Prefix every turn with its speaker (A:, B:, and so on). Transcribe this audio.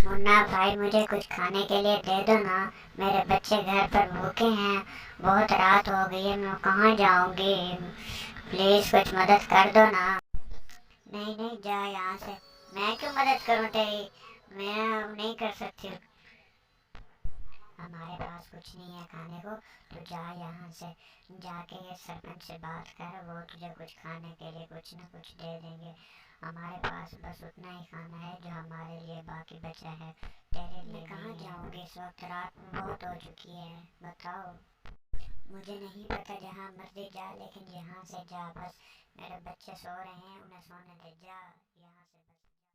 A: मुन्ना भाई, मुझे कुछ खाने के लिए दे दो ना। मेरे बच्चे घर पर भूखे हैं। बहुत रात हो गई है, मैं कहाँ जाऊंगी। प्लीज कुछ मदद कर दो ना। नहीं नहीं, जा यहाँ से। मैं क्यों मदद करूँ तेरी? मैं नहीं कर सकती। हमारे पास कुछ नहीं है खाने को। तो जा यहाँ से। जाके ये सरपंच से बात कर, वो तुझे कुछ खाने के लिए कुछ ना कुछ दे देंगे। हमारे पास बस उतना ही खाना है जो हमारे लिए बाकी बचा है। तेरे लिए कहाँ जाऊँगी, इस वक्त रात बहुत हो चुकी है। बताओ। मुझे नहीं पता, जहाँ मर्जी जा, लेकिन यहाँ से जा बस। मेरे बच्चे सो रहे हैं, उन्हें सोने दे, जा।